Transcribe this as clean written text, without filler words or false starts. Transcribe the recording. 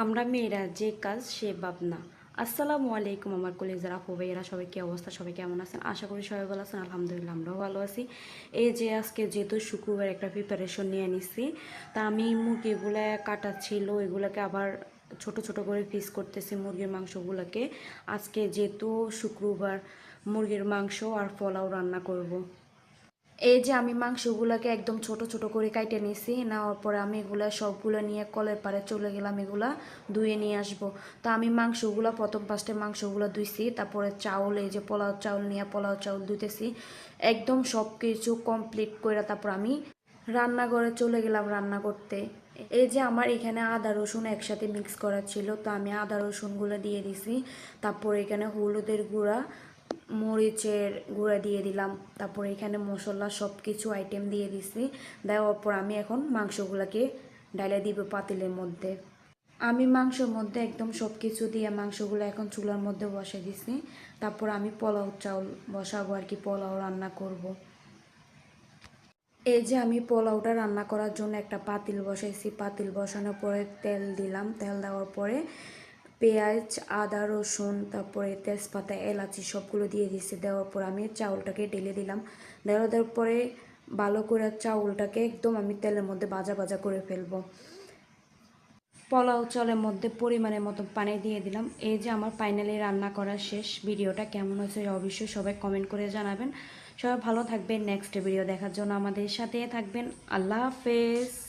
আমরা মেয়েরা যে কাজ সে ভাবনা। আসসালামু আলাইকুম আমার কলিজার আপু ভাইয়েরা, সবাই কি অবস্থা, সবাই কেমন আছেন? আশা করি সবাই ভালো আছেন। আলহামদুলিল্লাহ আমরাও ভালো আছি। এই যে আজকে যেহেতু শুক্রবার একটা প্রিপারেশন নিয়ে নিছি, তা আমি মুরগিগুলো কাটাচ্ছিল, এগুলোকে আবার ছোট ছোট করে পিস করতেছি মুরগির মাংসগুলোকে। আজকে যেহেতু শুক্রবার মুরগির মাংস আর পোলাও রান্না করব। এই যে আমি মাংসগুলোকে একদম ছোট ছোট করে কাইটে নিয়েছি, নেওয়ার পরে আমি এগুলা সবগুলো নিয়ে কলের পাড়ে চলে গেলাম এগুলা ধুয়ে নিয়ে আসবো। তা আমি মাংসগুলো প্রথম ফার্স্টে মাংসগুলো ধুইছি, তারপরে চাউল, এই যে পোলাও চাউল নিয়ে পোলাও চাউল ধুইতেছি একদম সব কিছু কমপ্লিট করে তারপর আমি রান্নাঘরে চলে গেলাম রান্না করতে। এই যে আমার এখানে আদা রসুন একসাথে মিক্স করা ছিল, তো আমি আদা রসুনগুলো দিয়ে দিছি। তারপর এখানে হলুদের গুঁড়া, মরিচের গুঁড়া দিয়ে দিলাম। তারপরে এখানে মশলা সব কিছু আইটেম দিয়ে দিছি। দেওয়ার পর আমি এখন মাংসগুলোকে ডালে দিব পাতিলের মধ্যে। আমি মাংসের মধ্যে একদম সব কিছু দিয়ে মাংসগুলো এখন চুলার মধ্যে বসে দিছি। তারপর আমি পোলাও চাউল বসাবো আর কি, পোলাও রান্না করব। এই যে আমি পোলাওটা রান্না করার জন্য একটা পাতিল বসাইছি। পাতিল বসানোর পরে তেল দিলাম, তেল দেওয়ার পরে পেঁয়াজ, আদা রসুন, তারপরে তেজপাতা, এলাচি সবগুলো দিয়ে দিচ্ছি। দেওয়ার পর আমি চাউলটাকে ঢেলে দিলাম। দেওয়ার পরে ভালো করে চাউলটাকে একদম আমি তেলের মধ্যে ভাজা ভাজা করে ফেলবো। পোলাও চালের মধ্যে পরিমাণের মতো পানি দিয়ে দিলাম। এই যে আমার ফাইনালি রান্না করা শেষ। ভিডিওটা কেমন হয়েছে অবশ্যই সবাই কমেন্ট করে জানাবেন। সবাই ভালো থাকবেন, নেক্সট ভিডিও দেখার জন্য আমাদের সাথে থাকবেন। আল্লাহ হাফেজ।